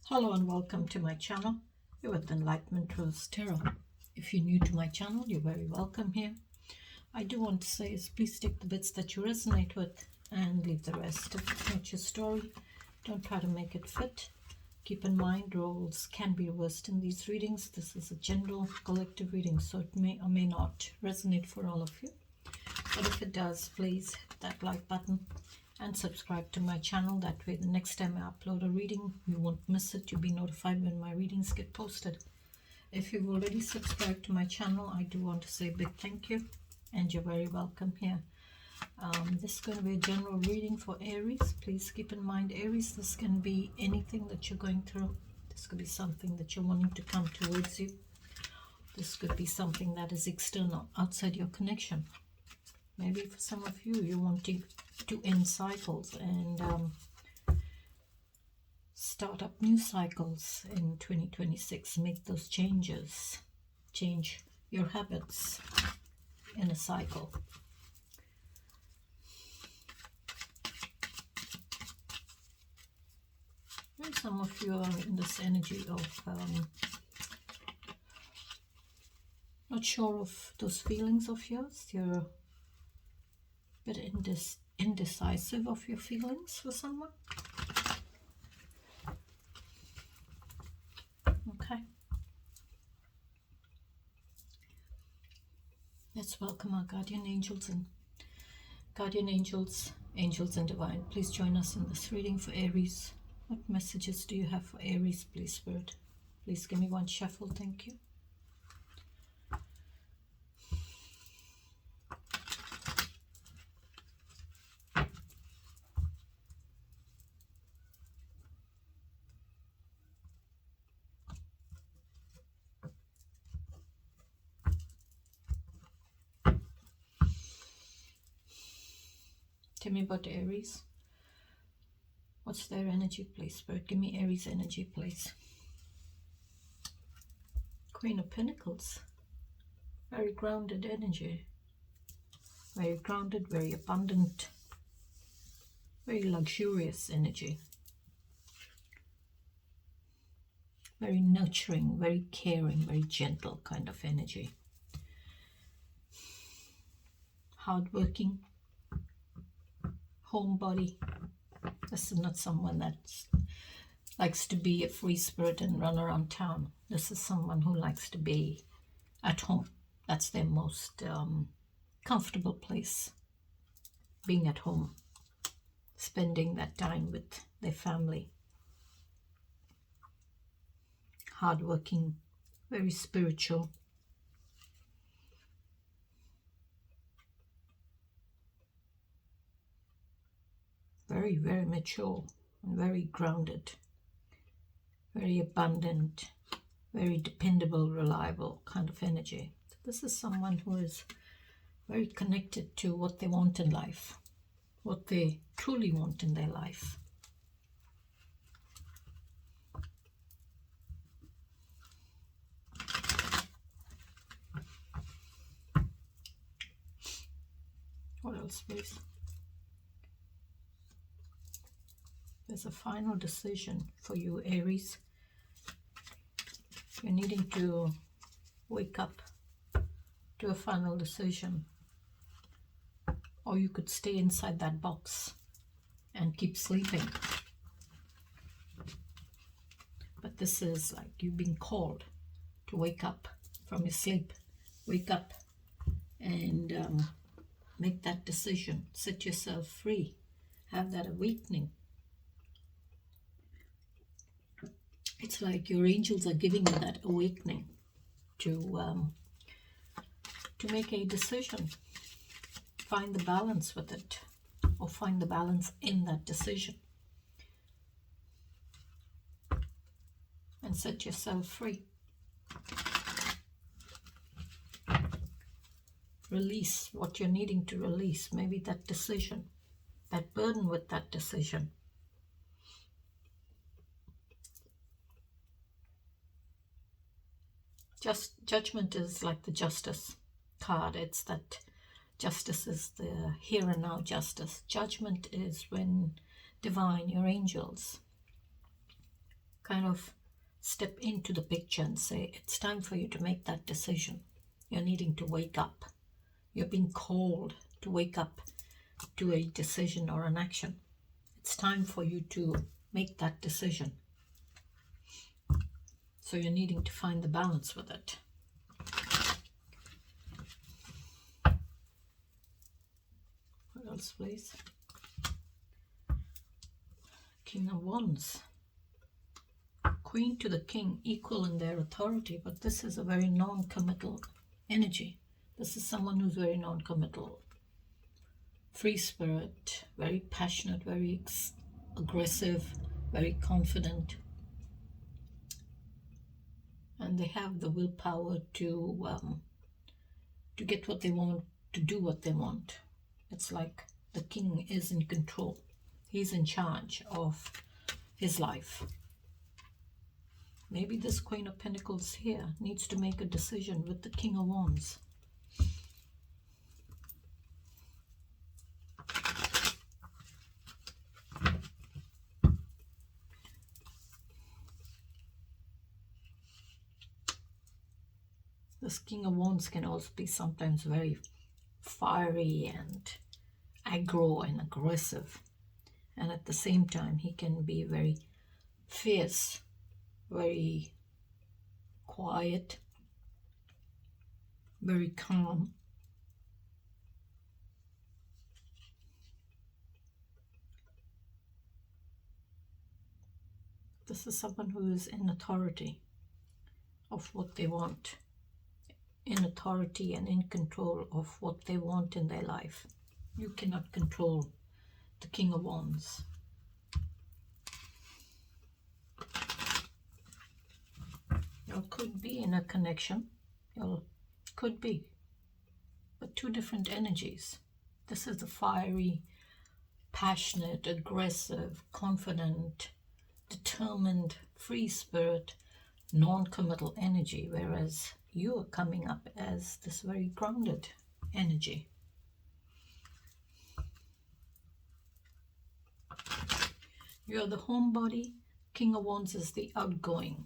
Hello and welcome to my channel. You're with Enlightenment Rose Tarot. If you're new to my channel, you're very welcome here. I do want to say is please take the bits that you resonate with and leave the rest. If it's not your story, don't try to make it fit. Keep in mind, roles can be reversed in these readings. This is a general collective reading, so it may or may not resonate for all of you. But if it does, please hit that like button and subscribe to my channel. That way the next time I upload a reading, you won't miss it. You'll be notified when my readings get posted. If you've already subscribed to my channel, I do want to say a big thank you, and you're very welcome here. This is going to be a general reading for Aries. Please keep in mind, Aries, this can be anything that you're going through. This could be something that you're wanting to come towards you. This could be something that is external, outside your connection. Maybe for some of you, you're wanting to end cycles and start up new cycles in 2026. Make those changes. Change your habits in a cycle. Maybe some of you are in this energy of not sure of those feelings of yours. You're bit indecisive of your feelings for someone. Okay. Let's welcome our guardian angels and angels and divine. Please join us in this reading for Aries. What messages do you have for Aries, please, Spirit? Please give me one shuffle, thank you. Tell me about Aries. What's their energy, please, Spirit? Give me Aries energy, please. Queen of Pentacles. Very grounded energy. Very grounded, very abundant, very luxurious energy. Very nurturing, very caring, very gentle kind of energy. Hardworking. Homebody. This is not someone that likes to be a free spirit and run around town. This is someone who likes to be at home. That's their most comfortable place. Being at home. Spending that time with their family. Hardworking. Very spiritual. Very, very mature and very grounded, very abundant, very dependable, reliable kind of energy. This is someone who is very connected to what they want in life, what they truly want in their life. What else, please? There's a final decision for you, Aries. You're needing to wake up to a final decision. Or you could stay inside that box and keep sleeping. But this is like you've been called to wake up from your sleep. Wake up and make that decision. Set yourself free. Have that awakening. It's like your angels are giving you that awakening to make a decision. Find the balance with it, or find the balance in that decision. And set yourself free. Release what you're needing to release. Maybe that decision, that burden with that decision. Judgment is like the justice card. It's that justice is the here and now justice. Judgment is when divine, your angels, kind of step into the picture and say, it's time for you to make that decision. You're needing to wake up. You're being called to wake up to a decision or an action. It's time for you to make that decision. So you're needing to find the balance with it. What else, please? King of Wands. Queen to the king, equal in their authority, but this is a very non-committal energy. This is someone who's very non-committal. Free spirit, very passionate, very aggressive, very confident. And they have the willpower to get what they want, to do what they want. It's like the king is in control. He's in charge of his life. Maybe this Queen of Pentacles here needs to make a decision with the King of Wands. This King of Wands can also be sometimes very fiery and aggro and aggressive. And at the same time, he can be very fierce, very quiet, very calm. This is someone who is in authority of what they want, in authority and in control of what they want in their life. You cannot control the King of Wands. You could be in a connection, you could be, but two different energies. This is the fiery, passionate, aggressive, confident, determined, free spirit, non-committal energy, whereas you are coming up as this very grounded energy. You're the homebody. King of Wands is the outgoing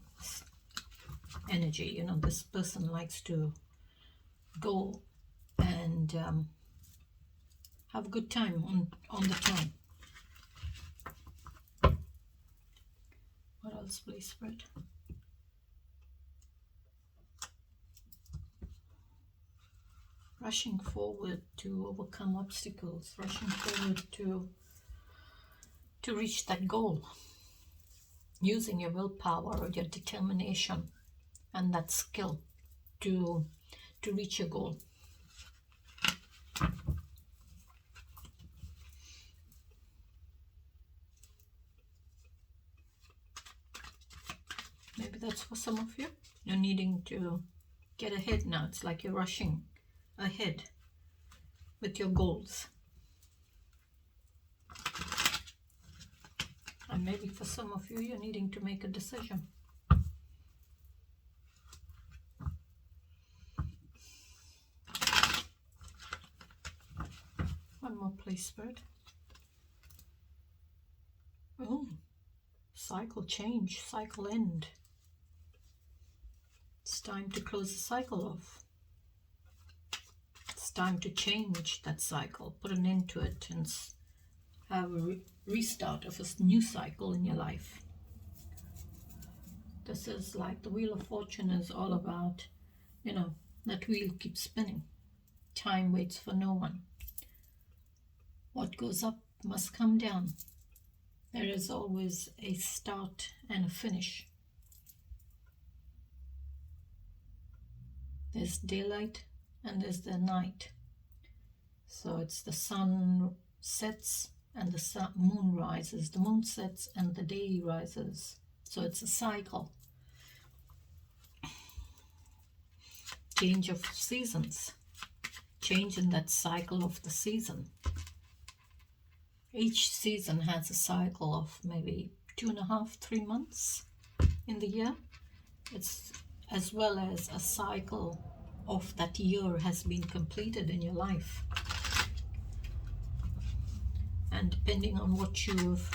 energy. You know, this person likes to go and have a good time on the town. What else, please, Spirit? Rushing forward to overcome obstacles, rushing forward to reach that goal, using your willpower or your determination and that skill to reach your goal. Maybe that's for some of you. You're needing to get ahead now. It's like you're rushing ahead with your goals. And maybe for some of you, you're needing to make a decision. One more, please, Spirit. Oh, cycle change, cycle end. It's time to close the cycle off. It's time to change that cycle, put an end to it, and have a restart of a new cycle in your life. This is like the Wheel of Fortune is all about, you know, that wheel keeps spinning. Time waits for no one. What goes up must come down. There is always a start and a finish. There's daylight and there's the night. So it's the sun sets and the moon rises. The moon sets and the day rises. So it's a cycle. Change of seasons. Change in that cycle of the season. Each season has a cycle of maybe 2.5, 3 months in the year. It's as well as a cycle of that year has been completed in your life. And depending on what you've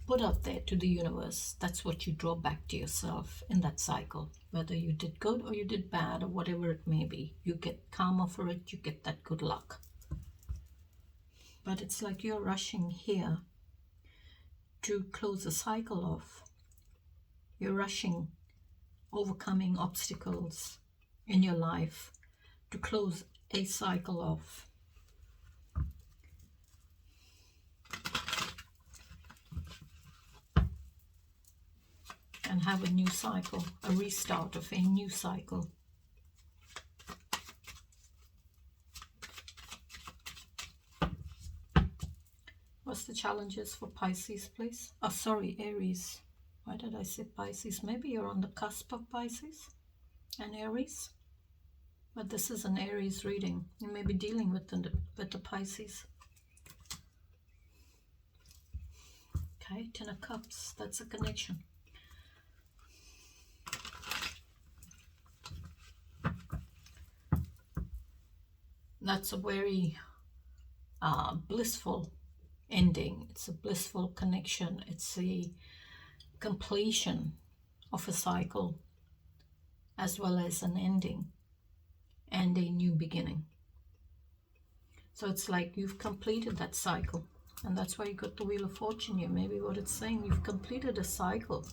put out there to the universe, that's what you draw back to yourself in that cycle. Whether you did good or you did bad or whatever it may be, you get karma for it, you get that good luck. But it's like you're rushing here to close a cycle off. You're rushing, overcoming obstacles in your life to close a cycle off. And have a new cycle, a restart of a new cycle. What's the challenges for Pisces, please? Oh, sorry, Aries. Why did I say Pisces? Maybe you're on the cusp of Pisces and Aries. But this is an Aries reading. You may be dealing with the Pisces. Okay, Ten of Cups. That's a connection. That's a very blissful ending. It's a blissful connection. It's a completion of a cycle as well as an ending and a new beginning. So it's like you've completed that cycle, and that's why you got the Wheel of Fortune here. Maybe what it's saying, you've completed a cycle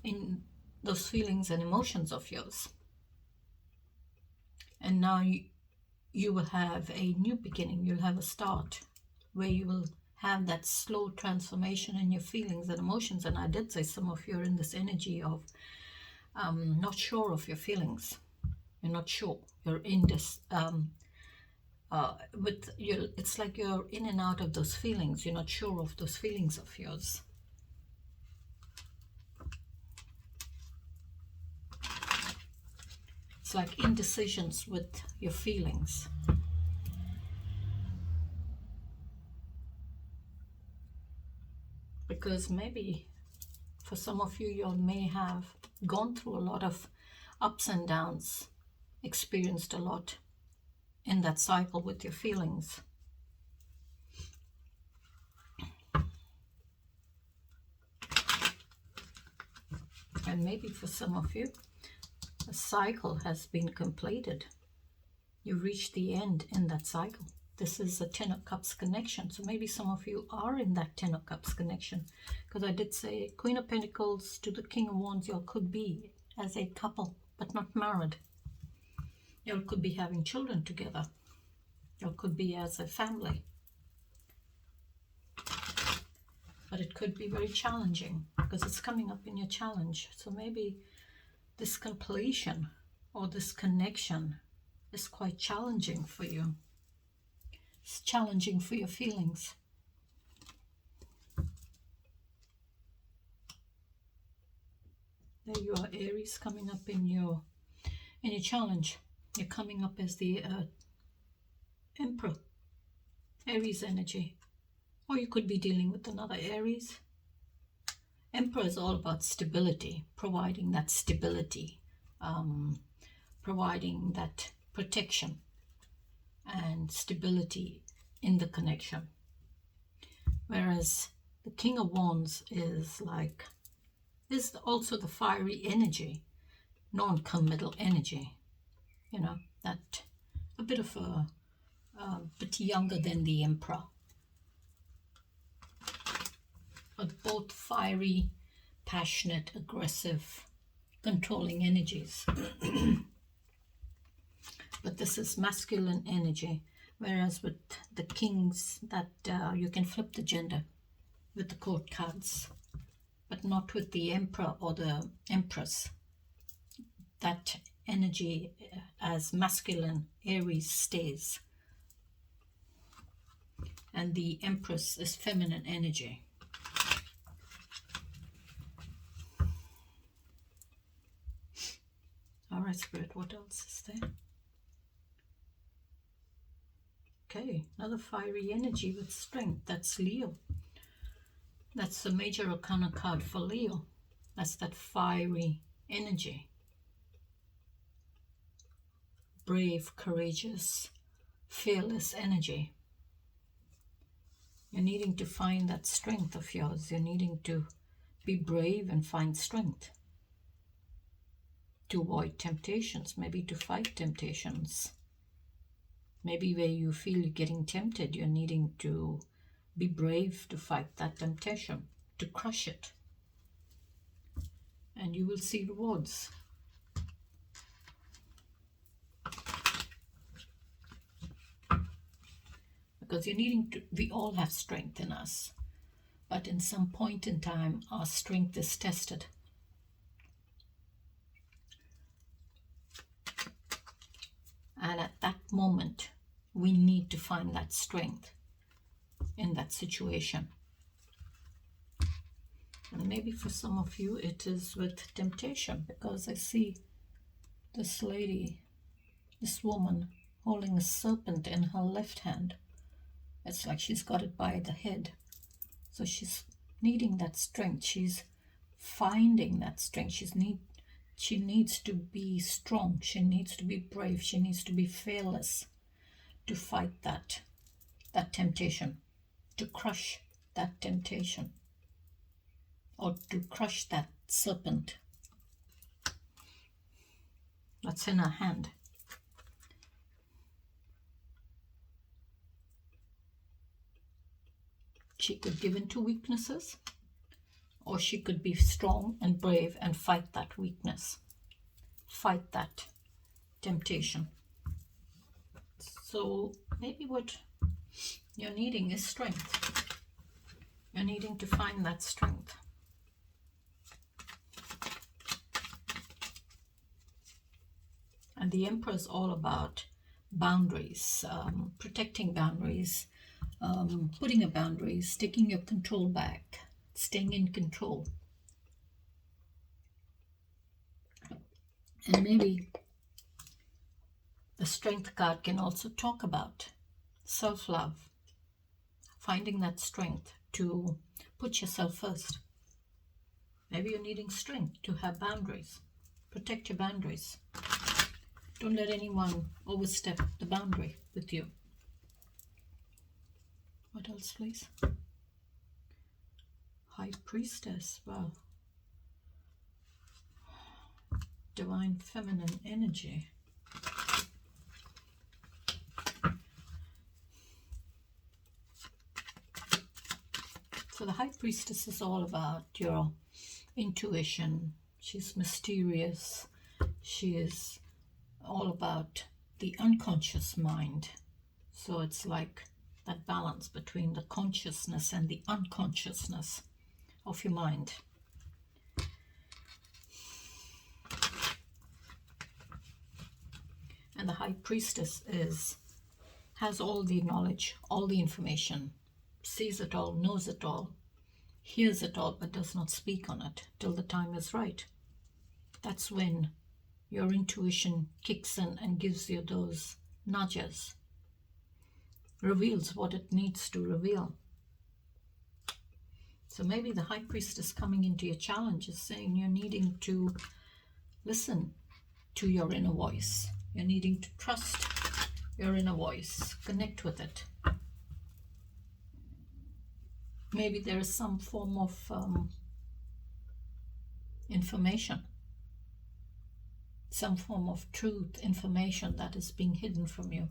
in those feelings and emotions of yours, and now you will have a new beginning. You'll have a start where you will have that slow transformation in your feelings and emotions. And I did say some of you are in this energy of not sure of your feelings. You're not sure. You're in this it's like you're in and out of those feelings. You're not sure of those feelings of yours. It's like indecisions with your feelings. Because maybe for some of you, you may have gone through a lot of ups and downs, experienced a lot in that cycle with your feelings. And maybe for some of you, a cycle has been completed. You reached the end in that cycle. This is a Ten of Cups connection. So maybe some of you are in that Ten of Cups connection. Because I did say Queen of Pentacles to the King of Wands, you could be as a couple, but not married. You could be having children together. You could be as a family. But it could be very challenging because it's coming up in your challenge. So maybe this completion or this connection is quite challenging for you. It's challenging for your feelings. There you are, Aries, coming up in your challenge. You're coming up as the Emperor, Aries energy. Or you could be dealing with another Aries. Emperor is all about stability, providing that stability, providing that protection and stability in the connection. Whereas the King of Wands is also the fiery energy, non-committal energy. You know, that a bit of a bit younger than the Emperor. But both fiery, passionate, aggressive, controlling energies. But this is masculine energy, whereas with the kings, that you can flip the gender with the court cards, but not with the Emperor or the Empress. That energy as masculine Aries stays, and the Empress is feminine energy. All right, Spirit, what else is there? Okay, another fiery energy with strength. That's Leo. That's the major arcana card for Leo. That's that fiery energy. Brave, courageous, fearless energy. You're needing to find that strength of yours. You're needing to be brave and find strength to avoid temptations, maybe to fight temptations. Maybe where you feel you're getting tempted, you're needing to be brave to fight that temptation, to crush it. And you will see rewards. Because you're needing to, we all have strength in us, but in some point in time, our strength is tested. And at that moment, we need to find that strength in that situation. And maybe for some of you, it is with temptation, because I see this lady, this woman, holding a serpent in her left hand. It's like she's got it by the head. So she's needing that strength. She's finding that strength. She needs to be strong. She needs to be brave. She needs to be fearless to fight that temptation, to crush that temptation, or to crush that serpent that's in her hand. She could give in to weaknesses, or she could be strong and brave and fight that weakness, fight that temptation. So maybe what you're needing is strength. You're needing to find that strength. And the Emperor is all about boundaries, protecting boundaries, putting a boundaries, taking your control back, staying in control. And maybe the Strength card can also talk about self-love, finding that strength to put yourself first. Maybe you're needing strength to have boundaries. Protect your boundaries. Don't let anyone overstep the boundary with you. What else, please? High Priestess. Wow. Divine feminine energy. So the High Priestess is all about your intuition. She's mysterious. She is all about the unconscious mind. So it's like that balance between the consciousness and the unconsciousness of your mind. And the High Priestess has all the knowledge, all the information, sees it all, knows it all, hears it all, but does not speak on it till the time is right. That's when your intuition kicks in and gives you those nudges, reveals what it needs to reveal. So maybe the High Priestess coming into your challenge is saying you're needing to listen to your inner voice. You're needing to trust your inner voice, connect with it. Maybe there is some form of information, some form of truth, information that is being hidden from you.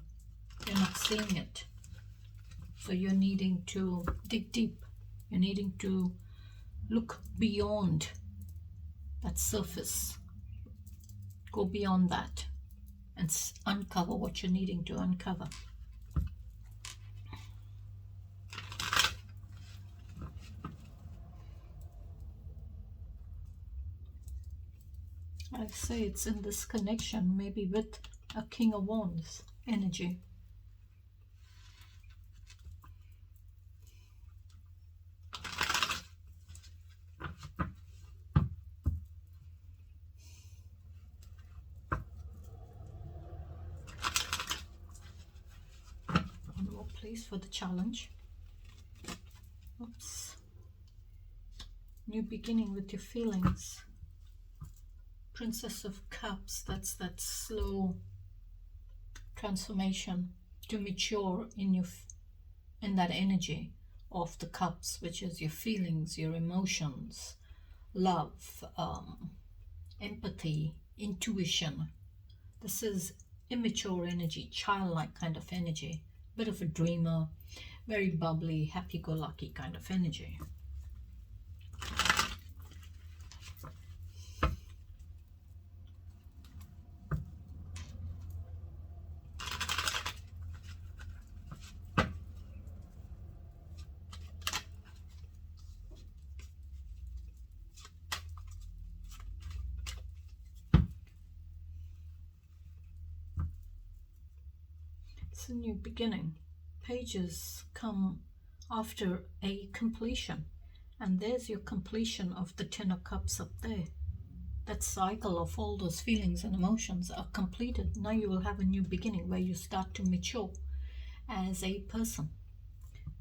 You're not seeing it. So you're needing to dig deep. You're needing to look beyond that surface. Go beyond that and uncover what you're needing to uncover. I say it's in this connection, maybe with a King of Wands energy. One more please for the challenge. Oops. New beginning with your feelings. Princess of Cups, that's that slow transformation to mature in that energy of the cups, which is your feelings, your emotions, love, empathy, intuition. This is immature energy, childlike kind of energy, bit of a dreamer, very bubbly, happy-go-lucky kind of energy. It's a new beginning. Pages come after a completion, and there's your completion of the Ten of Cups up there. That cycle of all those feelings and emotions are completed. Now you will have a new beginning where you start to mature as a person.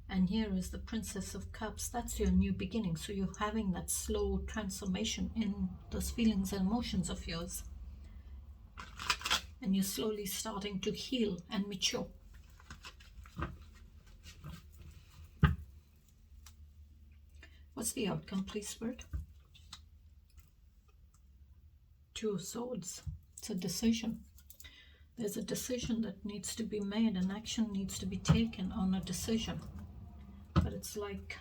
And here is the Princess of Cups. That's your new beginning. So you're having that slow transformation in those feelings and emotions of yours. And you're slowly starting to heal and mature. What's the outcome, please, Spirit? Two of Swords. It's a decision. There's a decision that needs to be made. An action needs to be taken on a decision. But it's like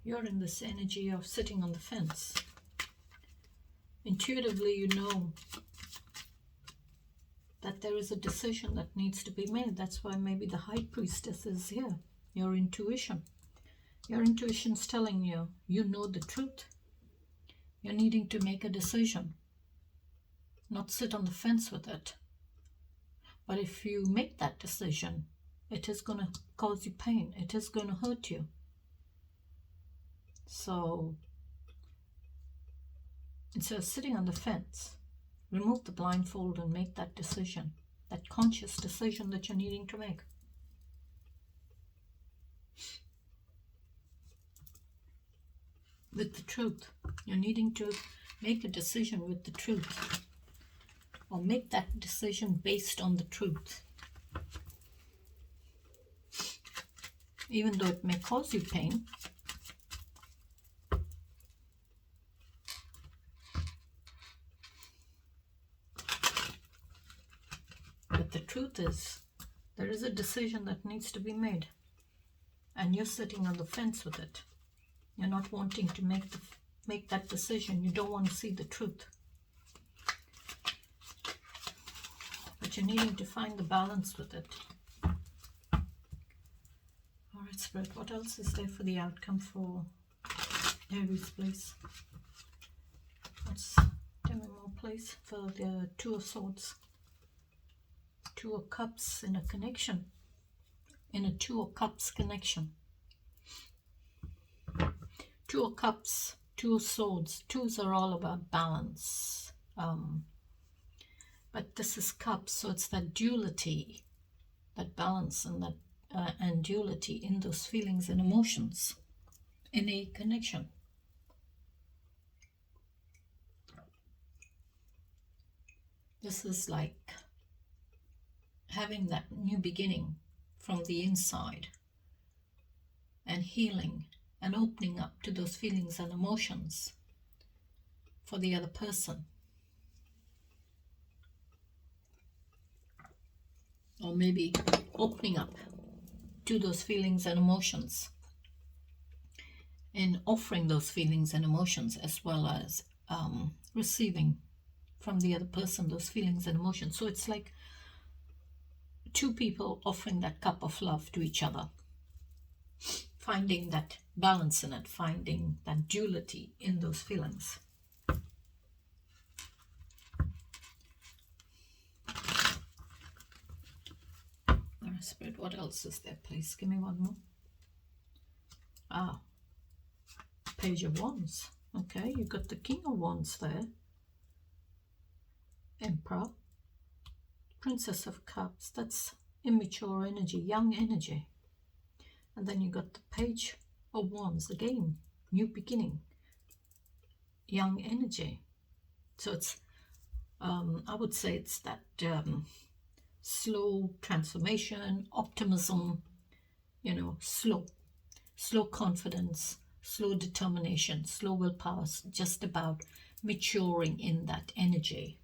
you're in this energy of sitting on the fence. Intuitively, you know that there is a decision that needs to be made. That's why maybe the High Priestess is here. Your intuition. Your intuition's telling you, you know the truth. You're needing to make a decision. Not sit on the fence with it. But if you make that decision, it is going to cause you pain. It is going to hurt you. So, instead of sitting on the fence, remove the blindfold and make that decision. That conscious decision that you're needing to make. With the truth. You're needing to make a decision with the truth. Or make that decision based on the truth. Even though it may cause you pain, but the truth is, there is a decision that needs to be made. And you're sitting on the fence with it. You're not wanting to make that decision. You don't want to see the truth. But you're needing to find the balance with it. Alright, Spirit, what else is there for the outcome for Aries, please? Let's tell me more, please, for the Two of Swords. Two of Cups in a connection. In a Two of Cups connection. Two of Cups, Two of Swords. Twos are all about balance. But this is Cups, so it's that duality, that balance and that and duality in those feelings and emotions in a connection. This is like having that new beginning from the inside and healing and opening up to those feelings and emotions for the other person. Or maybe opening up to those feelings and emotions and offering those feelings and emotions, as well as receiving from the other person those feelings and emotions. So it's like two people offering that cup of love to each other, finding that balance in it, finding that duality in those feelings. Spirit, what else is there, please? Give me one more. Page of Wands. Okay, you've got the King of Wands there. Emperor. Princess of Cups. That's immature energy, young energy. And then you got the Page of Wands. Again, new beginning, young energy. So it's, I would say it's that slow transformation, optimism, slow. slow confidence, slow determination, slow willpower, just about maturing in that energy.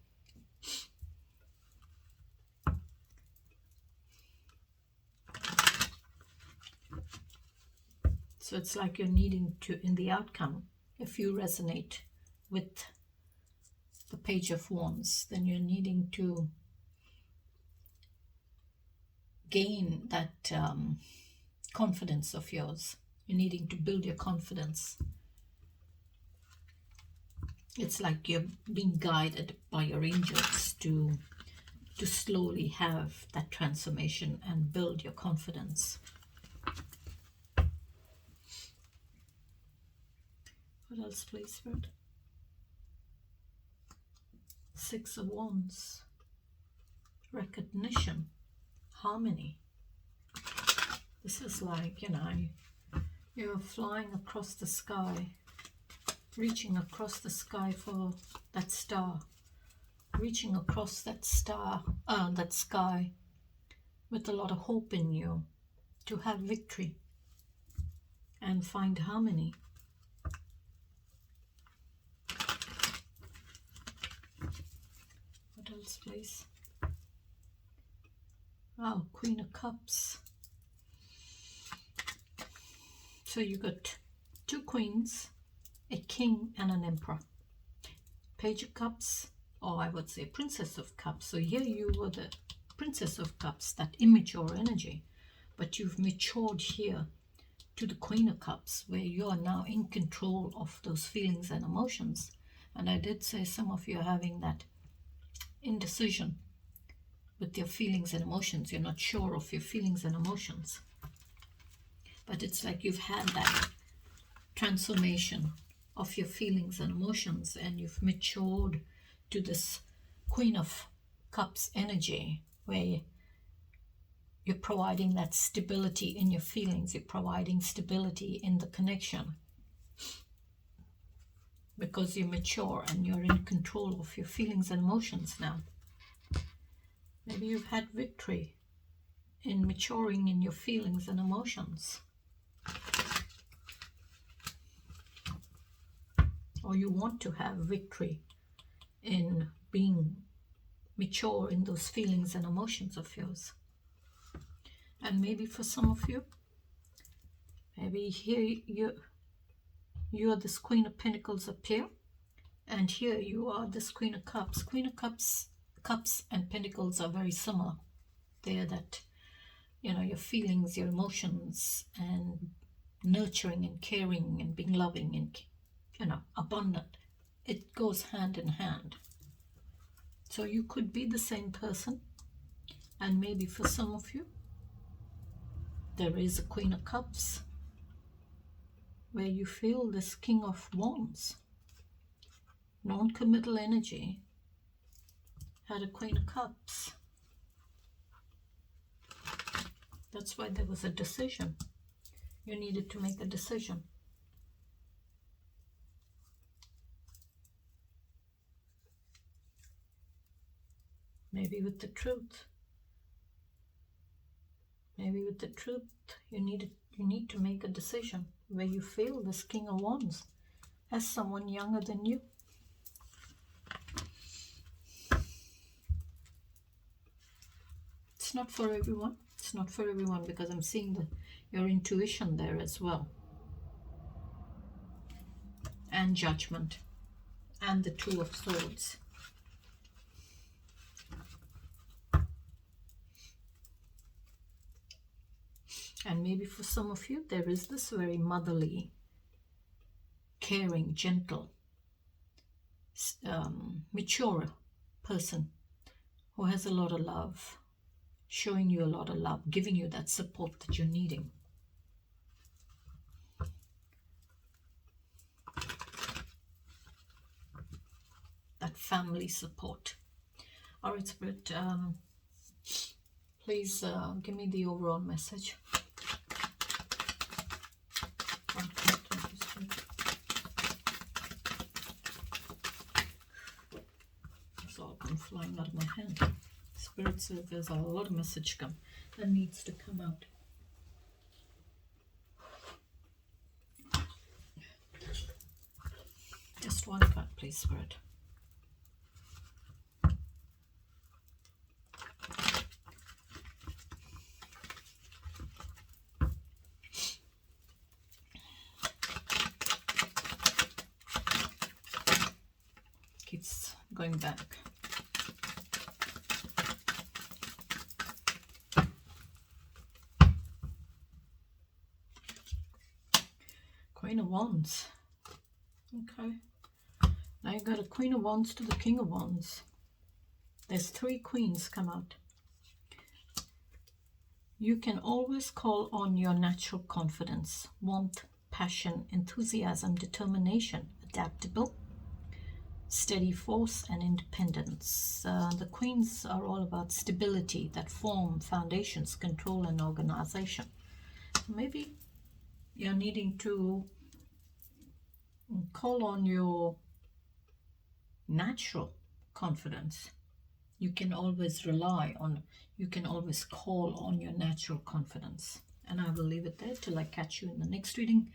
So it's like you're needing to, in the outcome, if you resonate with the Page of Wands, then you're needing to gain that confidence of yours. You're needing to build your confidence. It's like you're being guided by your angels to slowly have that transformation and build your confidence. What else, please, Spirit? Six of Wands. Recognition. Harmony. This is like, you're flying across the sky, reaching across the sky for that star, reaching across that star, that sky with a lot of hope in you to have victory and find harmony. What else, please? Oh, Queen of Cups. So you got two queens, a king and an emperor. Page of Cups, or I would say Princess of Cups. So here you were the Princess of Cups, that immature energy. But you've matured here to the Queen of Cups, where you are now in control of those feelings and emotions. And I did say some of you are having that indecision with your feelings and emotions. You're not sure of your feelings and emotions. But it's like you've had that transformation of your feelings and emotions, and you've matured to this Queen of Cups energy, where you're providing that stability in your feelings. You're providing stability in the connection. Because you're mature and you're in control of your feelings and emotions now. Maybe you've had victory in maturing in your feelings and emotions. Or you want to have victory in being mature in those feelings and emotions of yours. And maybe for some of you, maybe here you're this Queen of Pentacles up here, and here you are this Queen of Cups. Queen of Cups and Pentacles are very similar. They're that, your feelings, your emotions, and nurturing and caring and being loving and, abundant. It goes hand in hand. So you could be the same person, and maybe for some of you, there is a Queen of Cups where you feel this King of Wands, non-committal energy, had a Queen of Cups. That's why there was a decision. You needed to make a decision. Maybe with the truth. Maybe with the truth, you need to make a decision where you feel this King of Wands as someone younger than you. It's not for everyone. It's not for everyone, because I'm seeing your intuition there as well. And Judgment. And the Two of Swords. And maybe for some of you, there is this very motherly, caring, gentle, mature person who has a lot of love, showing you a lot of love, giving you that support that you're needing. That family support. All right, Spirit, please give me the overall message. It's all been flying out of my hand. Spirit says there's a lot of message that needs to come out. day, Spirit. Keeps going back. Queen of Wands. Okay. Now you got a Queen of Wands to the King of Wands. There's 3 queens come out. You can always call on your natural confidence, warmth, passion, enthusiasm, determination, adaptable, steady force, and independence. The queens are all about stability, that form, foundations, control, and organization. Maybe you're needing to call on your natural confidence. You can always rely on, you can always call on your natural confidence. And I will leave it there till I catch you in the next reading,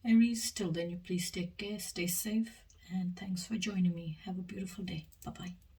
Aries. Till then, you please take care, stay safe, and thanks for joining me. Have a beautiful day. Bye-bye.